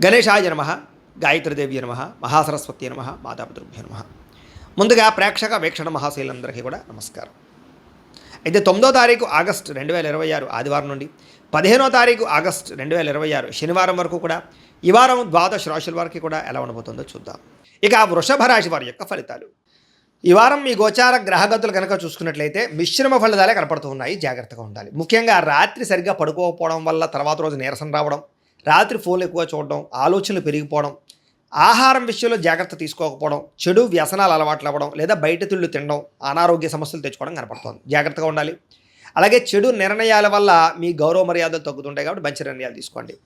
గణేశాయ నమః, గాయత్రీదేవి నమః, మహాసరస్వతి నమః, మాతాపితృభ్యో నమః. ముందుగా ప్రేక్షక వీక్షణ మహాశైలందరికీ కూడా నమస్కారం. అయితే 9వ తారీఖు ఆగస్టు 2026 ఆదివారం నుండి 15వ తారీఖు ఆగస్టు 2026 శనివారం వరకు కూడా ఈ వారం ద్వాదశ రాశుల వారికి కూడా ఎలా ఉండబోతుందో చూద్దాం. ఇక వృషభ రాశి వారి యొక్క ఫలితాలు. ఈ వారం మీ గోచార గ్రహగతులు కనుక చూసుకున్నట్లయితే మిశ్రమ ఫలితాలే కనపడుతూ ఉన్నాయి. జాగ్రత్తగా ఉండాలి. ముఖ్యంగా రాత్రి సరిగ్గా పడుకోకపోవడం వల్ల తర్వాత రోజు నీరసం రావడం, రాత్రి ఫోన్లు ఎక్కువ చూడడం, ఆలోచనలు పెరిగిపోవడం, ఆహారం విషయంలో జాగ్రత్త తీసుకోకపోవడం, చెడు వ్యసనాలు అలవాట్లు అవ్వడం, లేదా బయట తిళ్ళు తినడం, అనారోగ్య సమస్యలు తెచ్చుకోవడం కనపడుతుంది. జాగ్రత్తగా ఉండాలి. అలాగే చెడు నిర్ణయాల వల్ల మీ గౌరవ మర్యాదలు తగ్గుతుంటాయి కాబట్టి మంచి నిర్ణయాలు తీసుకోండి.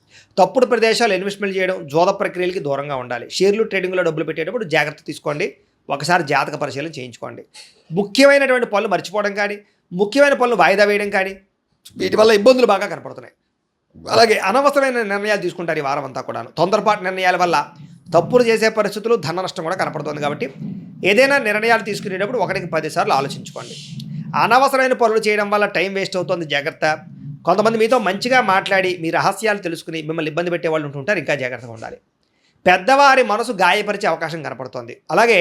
తప్పుడు ప్రదేశాలు ఇన్వెస్ట్మెంట్ చేయడం, జోద ప్రక్రియలకి దూరంగా ఉండాలి. షేర్లు ట్రేడింగ్లో డబ్బులు పెట్టేటప్పుడు జాగ్రత్త తీసుకోండి. ఒకసారి జాతక పరిశీలన చేయించుకోండి. ముఖ్యమైనటువంటి పనులు మర్చిపోవడం కానీ, ముఖ్యమైన పనులు వాయిదా వేయడం కానీ, వీటి వల్ల ఇబ్బందులు బాగా కనపడుతున్నాయి. అలాగే అనవసరమైన నిర్ణయాలు తీసుకుంటారు ఈ వారం అంతా కూడా. తొందరపాటు నిర్ణయాల వల్ల తప్పులు చేసే పరిస్థితులు, ధన నష్టం కూడా కనపడుతుంది. కాబట్టి ఏదైనా నిర్ణయాలు తీసుకునేటప్పుడు 1కి 10 సార్లు ఆలోచించుకోండి. అనవసరమైన పనులు చేయడం వల్ల టైం వేస్ట్ అవుతుంది. జాగ్రత్త. కొంతమంది మీతో మంచిగా మాట్లాడి మీ రహస్యాలు తెలుసుకుని మిమ్మల్ని ఇబ్బంది పెట్టే వాళ్ళు ఉంటుంటారు. ఇంకా జాగ్రత్తగా ఉండాలి. పెద్దవారి మనసు గాయపరిచే అవకాశం కనపడుతుంది. అలాగే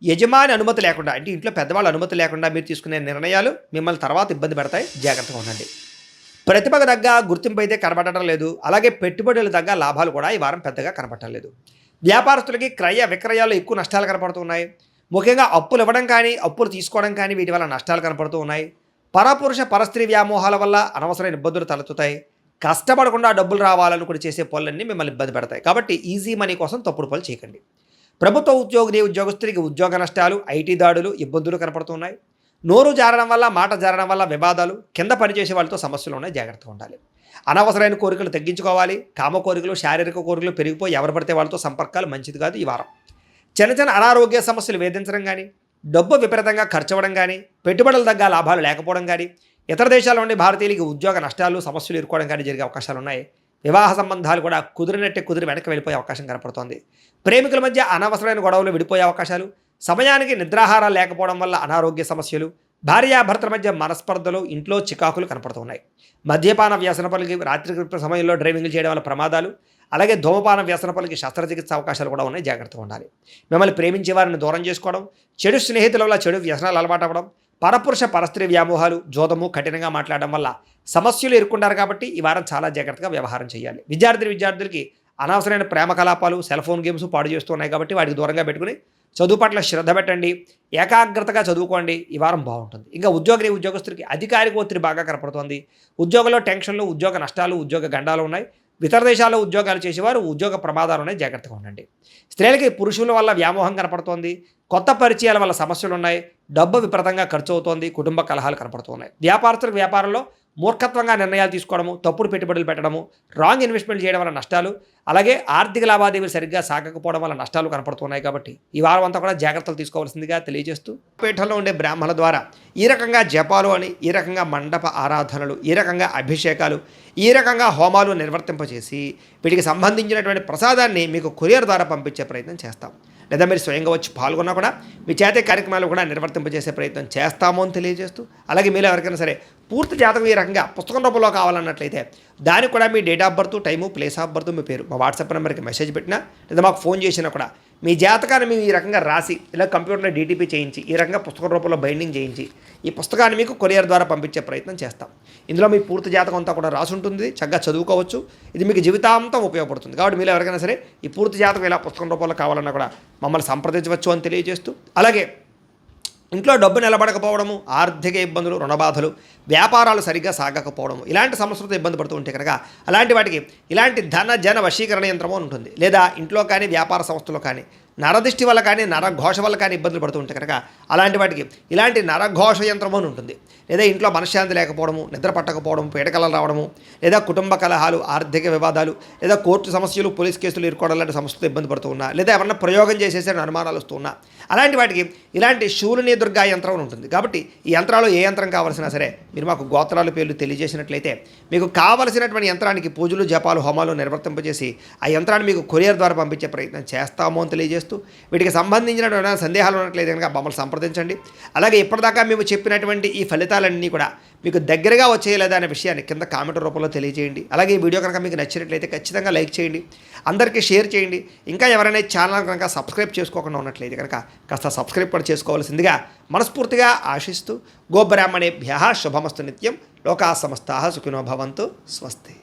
యజమాని అనుమతి లేకుండా, అంటే ఇంట్లో పెద్దవాళ్ళ అనుమతి లేకుండా మీరు తీసుకునే నిర్ణయాలు మిమ్మల్ని తర్వాత ఇబ్బంది పెడతాయి. జాగ్రత్తగా ఉండండి. ప్రతిభకు తగ్గ గుర్తింపు అయితే కనబడటం లేదు. అలాగే పెట్టుబడులు తగ్గ లాభాలు కూడా ఈ వారం పెద్దగా కనపడటం లేదు. వ్యాపారస్తులకి క్రయ విక్రయాల్లో ఎక్కువ నష్టాలు కనపడుతున్నాయి. ముఖ్యంగా అప్పులు ఇవ్వడం కానీ, అప్పులు తీసుకోవడం కానీ వీటి వల్ల నష్టాలు కనపడుతూ ఉన్నాయి. పరపురుష పరస్త్రీ వ్యామోహాల వల్ల అనవసరమైన ఇబ్బందులు తలెత్తుతాయి. కష్టపడకుండా డబ్బులు రావాలనుకుని చేసే పనులన్నీ మిమ్మల్ని ఇబ్బంది పెడతాయి. కాబట్టి ఈజీ మనీ కోసం తప్పుడు పనులు చేయకండి. ప్రభుత్వ ఉద్యోగస్తులకి ఉద్యోగ నష్టాలు, ఐటీ దాడులు, ఇబ్బందులు కనపడుతున్నాయి. నోరు జారడం వల్ల, మాట జారడం వల్ల వివాదాలు, కింద పనిచేసే వాళ్ళతో సమస్యలు ఉన్నాయి. జాగ్రత్తగా ఉండాలి. అనవసరమైన కోరికలు తగ్గించుకోవాలి. కామ కోరికలు, శారీరక కోరికలు పెరిగిపోయి ఎవరు పడితే వాళ్ళతో సంపర్కాలు మంచిది కాదు. ఈ వారం చిన్న అనారోగ్య సమస్యలు వేధించడం కానీ, డబ్బు విపరీతంగా ఖర్చు అవ్వడం కానీ, పెట్టుబడుల తగ్గ లాభాలు లేకపోవడం కానీ, ఇతర దేశాల నుండి భారతీయులకి ఉద్యోగ నష్టాలు, సమస్యలు ఎదుర్కోవడం కానీ జరిగే అవకాశాలు ఉన్నాయి. వివాహ సంబంధాలు కూడా కుదిరి వెనక్కి వెళ్ళిపోయే అవకాశం కనపడుతోంది. ప్రేమికుల మధ్య అనవసరమైన గొడవలు విడిపోయే అవకాశాలు, సమయానికి నిద్రాహారాలు లేకపోవడం వల్ల అనారోగ్య సమస్యలు, భార్యాభర్తల మధ్య మనస్పర్ధలు, ఇంట్లో చికాకులు కనపడుతున్నాయి. మద్యపాన వ్యసనపలకి రాత్రి సమయంలో డ్రైవింగ్లు చేయడం వల్ల ప్రమాదాలు, అలాగే ధూమపాన వ్యసనపలకి శస్త్రచికిత్స అవకాశాలు కూడా ఉన్నాయి. జాగ్రత్తగా ఉండాలి. మిమ్మల్ని ప్రేమించే వారిని దూరం చేసుకోవడం, చెడు స్నేహితుల వల్ల చెడు వ్యసనాలు అలవాటు అవ్వడం, పరపురుష పరస్త్రీ వ్యామోహాలు, జోదము, కఠినంగా మాట్లాడడం వల్ల సమస్యలు ఎదుర్కొంటారు. కాబట్టి ఈ వారం చాలా జాగ్రత్తగా వ్యవహారం చేయాలి. విద్యార్థులకి అనవసరమైన ప్రేమ కలాపాలు, సెల్ ఫోన్ గేమ్స్ పాడు చేస్తున్నాయి. కాబట్టి వాటికి దూరంగా పెట్టుకుని చదువు పట్ల శ్రద్ధ పెట్టండి. ఏకాగ్రతగా చదువుకోండి. ఈ వారం బాగుంటుంది. ఇంకా ఉద్యోగస్తులకి అధికారిక ఒత్తిడి బాగా కనపడుతోంది. ఉద్యోగంలో టెన్షన్లు, ఉద్యోగ నష్టాలు, ఉద్యోగ గండాలు ఉన్నాయి. ఇతర దేశాల్లో ఉద్యోగాలు చేసేవారు ఉద్యోగ ప్రమాదాలు ఉన్నాయి. జాగ్రత్తగా ఉండండి. స్త్రీలకి పురుషుల వల్ల వ్యామోహం కనపడుతోంది. కొత్త పరిచయాల వల్ల సమస్యలు ఉన్నాయి. డబ్బు విపరీతంగా ఖర్చు అవుతోంది. కుటుంబ కలహాలు కనపడుతున్నాయి. వ్యాపారస్తులకు వ్యాపారంలో మూర్ఖత్వంగా నిర్ణయాలు తీసుకోవడము, తప్పుడు పెట్టుబడులు పెట్టడము, రాంగ్ ఇన్వెస్ట్మెంట్ చేయడం వల్ల నష్టాలు, అలాగే ఆర్థిక లావాదేవీలు సరిగ్గా సాగకపోవడం వల్ల నష్టాలు కనపడుతున్నాయి. కాబట్టి ఈ వారం అంతా కూడా జాగ్రత్తలు తీసుకోవాల్సిందిగా తెలియజేస్తూ, పీఠంలో ఉండే బ్రాహ్మణుల ద్వారా ఈ రకంగా జపాలు అని, ఈ రకంగా మండప ఆరాధనలు, ఈ రకంగా అభిషేకాలు, ఈ రకంగా హోమాలు నిర్వర్తింపచేసి వీటికి సంబంధించినటువంటి ప్రసాదాన్ని మీకు కొరియర్ ద్వారా పంపించే ప్రయత్నం చేస్తాం. లేదా మీరు స్వయంగా వచ్చి పాల్గొన్నా కూడా మీ చేతే కార్యక్రమాలు కూడా నిర్వర్తింపజేసే ప్రయత్నం చేస్తాము అని తెలియజేస్తూ, అలాగే మీరు ఎవరికైనా సరే పూర్తి జాతకం ఈ రకంగా పుస్తకం రూపంలో కావాలన్నట్లయితే దానికి కూడా మీ date of birth, time, place of birth, మీ పేరు మా వాట్సాప్ నెంబర్కి మెసేజ్ పెట్టినా లేదా మాకు ఫోన్ చేసినా కూడా మీ జాతకాన్ని మేము ఈ రకంగా రాసి ఇలా కంప్యూటర్లో డీటీపీ చేయించి ఈ రకంగా పుస్తకం రూపంలో బైండింగ్ చేయించి ఈ పుస్తకాన్ని మీకు కొరియర్ ద్వారా పంపించే ప్రయత్నం చేస్తాం. ఇందులో మీ పూర్తి జాతకం అంతా కూడా రాసి ఉంటుంది. చక్కగా చదువుకోవచ్చు. ఇది మీకు జీవితాంతం ఉపయోగపడుతుంది. కాబట్టి మీరు ఎవరికైనా సరే ఈ పూర్తి జాతకం ఇలా పుస్తకం రూపంలో కావాలన్నా కూడా మమ్మల్ని సంప్రదించవచ్చు అని తెలియజేస్తూ, అలాగే ఇంట్లో డబ్బు నిలబడకపోవడము, ఆర్థిక ఇబ్బందులు, రుణబాధలు, వ్యాపారాలు సరిగ్గా సాగకపోవడము, ఇలాంటి సమస్యలతో ఇబ్బంది పడుతూ ఉంటే కనుక అలాంటి వాటికి ఇలాంటి ధన జన వశీకరణ యంత్రము అని ఉంటుంది. లేదా ఇంట్లో కానీ వ్యాపార సంస్థలో కానీ నరదిష్టి వల్ల కానీ, నరఘోష వల్ల కానీ ఇబ్బందులు పడుతూ ఉంటే కనుక అలాంటి వాటికి ఇలాంటి నరఘోష యంత్రము అని ఉంటుంది. లేదా ఇంట్లో మనశ్శాంతి లేకపోవడము, నిద్ర పట్టకపోవడం, పీడకలలు రావడము, లేదా కుటుంబ కలహాలు, ఆర్థిక వివాదాలు, లేదా కోర్టు సమస్యలు, పోలీస్ కేసులు ఇరుకోవడం లాంటి సమస్యలతో ఇబ్బంది పడుతూ ఉన్నా, లేదా ఎవరన్నా ప్రయోగం చేసేసరికి అనుమానాలు వస్తూ ఉన్నా, అలాంటి వాటికి ఇలాంటి శూలిని దుర్గా యంత్రం అని ఉంటుంది. కాబట్టి ఈ యంత్రాలు ఏ యంత్రం కావాల్సినా సరే మీరు మాకు గోత్రాల పేర్లు తెలియజేసినట్లయితే మీకు కావలసినటువంటి యంత్రానికి పూజలు, జపాలు, హోమాలు నిర్వర్తింపజేసి ఆ యంత్రాన్ని మీకు కొరియర్ ద్వారా పంపించే ప్రయత్నం చేస్తాము అని తెలియజేస్తూ, వీటికి సంబంధించిన సందేహాలు ఉన్నట్లయితే కనుక మమ్మల్ని సంప్రదించండి. అలాగే ఇప్పటిదాకా మేము చెప్పినటువంటి ఈ ఫలితాలన్నీ కూడా మీకు దగ్గరగా వచ్చేయలేదా అనే విషయాన్ని కింద కామెంట్ రూపంలో తెలియజేయండి. అలాగే ఈ వీడియో కనుక మీకు నచ్చినట్లయితే ఖచ్చితంగా లైక్ చేయండి, అందరికీ షేర్ చేయండి. ఇంకా ఎవరైనా ఛానల్ కనుక సబ్స్క్రైబ్ చేసుకోకుండా ఉన్నట్లయితే కనుక కాస్త సబ్స్క్రైబ్ కూడా చేసుకోవాల్సిందిగా మనస్ఫూర్తిగా ఆశిస్తూ గోబ్రాహ్మణేభ్యః శుభమస్తు నిత్యం. లోకా సమస్తాః సుఖినో భవంతు. స్వస్తి.